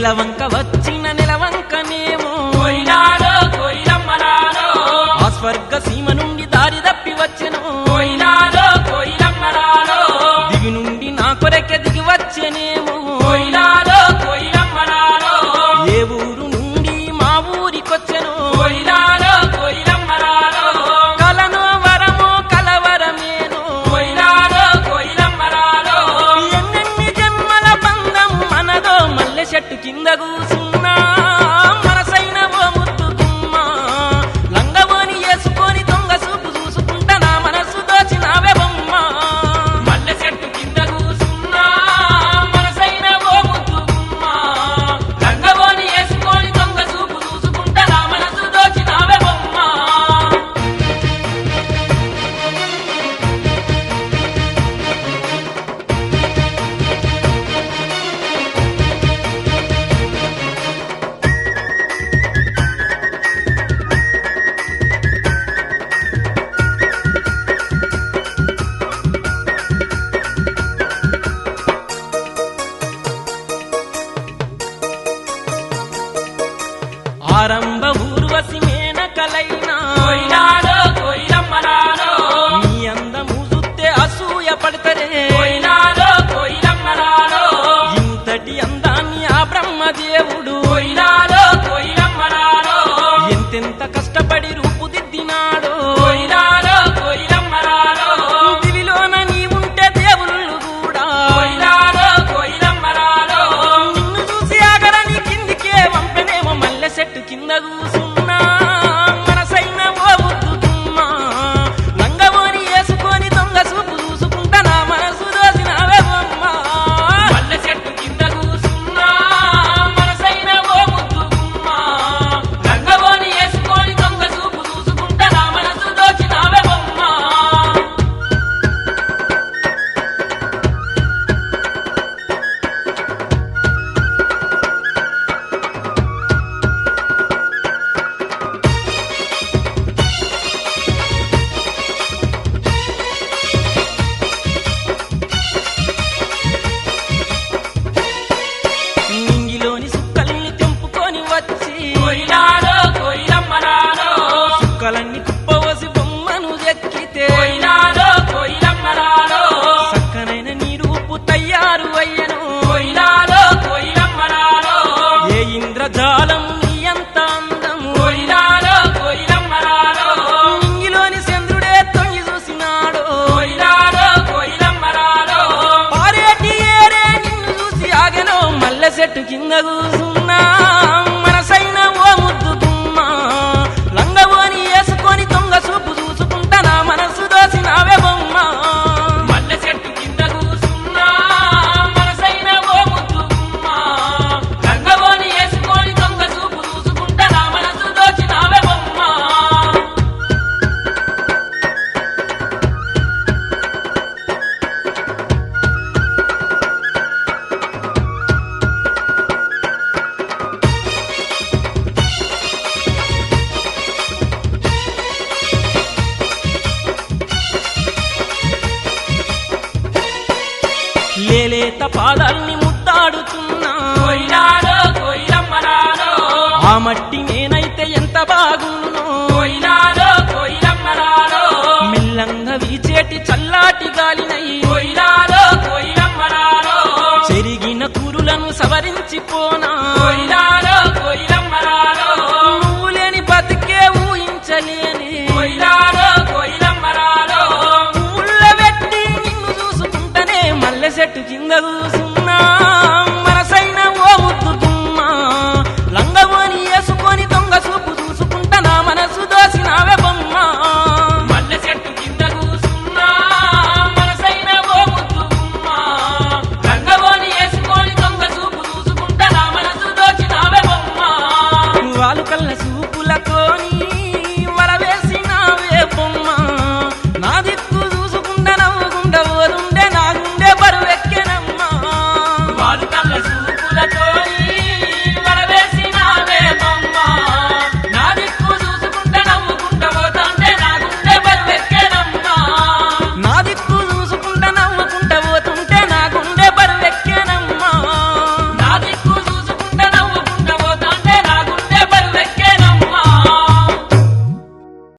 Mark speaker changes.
Speaker 1: నేలవంక వచ్చిన నెలవంకనేమో
Speaker 2: కోయిలాలో కోయిలమ్మలాలో
Speaker 1: ఆ స్వర్గ సీమ నుండి దారి తప్పి వచ్చెను
Speaker 2: కోయిలాలో కోయిలమ్మలాలో
Speaker 1: దివి నుండి నా కొరకే దిగి వచ్చెనేమో
Speaker 2: కోయిలాలో కోయిలమ్మలాలో
Speaker 1: ఏ ఊరు నుండి మా ఊరికొచ్చెను
Speaker 2: కోయిలాలో కోయిలమ్మలాలో
Speaker 1: కలనో వరమో కలవరమేనో
Speaker 2: కోయిలాలో కోయిలమ్మలాలో
Speaker 1: ఎన్నెన్ని జన్మల బంధం మనదో మల్లె చెట్టు కింద కూసున్నా మనసైన ఓ ముద్దు గుమ్మ లంగవోని వేసుకొని దొంగ చూపు చూసుకుంటా నా మనసు దోచినావే బొమ్మ
Speaker 2: మల్లె చెట్టు కింద కూసున్నా మనసైన ఓ ముద్దు గుమ్మ రంగవోని వేసుకొని దొంగ చూపు చూసుకుంటా నా మనసు దోచినావే బొమ్మ
Speaker 1: ఆరంభ ఊర్వశి మేనకలైనా
Speaker 2: కోయిలాలో కోయిలమ్మలాలో
Speaker 1: నీ అందము చూస్తే అసూయ పడతరే
Speaker 2: కోయిలాలో కోయిలమ్మలాలో
Speaker 1: ఇంతటి అందాన్ని ఆ బ్రహ్మదేవుడు
Speaker 2: కోయిలాలో కోయిలమ్మలాలో
Speaker 1: ఎంతెంత కష్టపడి రూపుదిద్దినాడో
Speaker 2: కోయిలాలో కోయిలమ్మలాలో
Speaker 1: దివిలోన నీ ఉంటే దేవుళ్ళు కూడా
Speaker 2: కోయిలాలో కోయిలమ్మలాలో
Speaker 1: నిన్ను చూసి ఆగరని కిందికే వంపెనేమో మల్లె చెట్టు కింద కూసున్నా మనసైన ఓ ముద్దు గుమ్మ లంగవోని వేసుకొని దొంగ చూపు చూసుకుంటా నా మనసు దోసినావే బొమ్మ
Speaker 2: మల్లె చెట్టు కింద కూసున్నా మనసైన ఓ ముద్దు గుమ్మ రంగవోని వేసుకొని దొంగ చూపు చూసుకుంటా నా మనసు దోచినావే బొమ్మ
Speaker 1: నింగిలోని సుక్కల్ని తెంపుకొని వచ్చి
Speaker 2: కోయిలాలో కోయిలమ్మలాలో
Speaker 1: సుక్కలన్నీ కుప్పవసి బొమ్మను ఎక్కితే
Speaker 2: కోయిలాలో కోయిలమ్మలాలో
Speaker 1: చక్కనైన నీ రూపు తయారు అయ్యను
Speaker 2: కోయిలాలో కోయిలమ్మలాలో
Speaker 1: ఏ ఇంద్రజాలం నీ అంత అందము
Speaker 2: కోయిలాలో కోయిలమ్మలాలో
Speaker 1: నింగిలోని చంద్రుడే తొంగి చూసినాడు
Speaker 2: కోయిలాలో కోయిలమ్మలాలో
Speaker 1: పారేటి ఏరే నిన్ను చూసి ఆగెను మల్లె చెట్టు కింద కూసున్నా మనసైన ఓ ముద్దు గుమ్మ లంగవోని వేసుకొని దొంగ చూపు చూసుకుంటా నా మనసు దోసినావే బొమ్మ
Speaker 2: మల్లె చెట్టు కింద కూసున్నా మనసైన ఓ ముద్దు గుమ్మ రంగవోని వేసుకొని దొంగ చూపు చూసుకుంటా నా మనసు దోచినావే బొమ్మ
Speaker 1: లేలేత పాదాల్ని ముద్దాడుతున్నా
Speaker 2: కోయిలాలో కోయిలమ్మలాలో
Speaker 1: ఆ మట్టి నేనైతే ఎంత బాగున్నో
Speaker 2: కోయిలాలో కోయిలమ్మలాలో
Speaker 1: మెల్లంగా వీచేటి చల్లాటి గాలినై
Speaker 2: కోయిలాలో కోయిలమ్మలాలో
Speaker 1: చెరిగిన కురులను సవరించిపోనా
Speaker 2: కోయిలాలో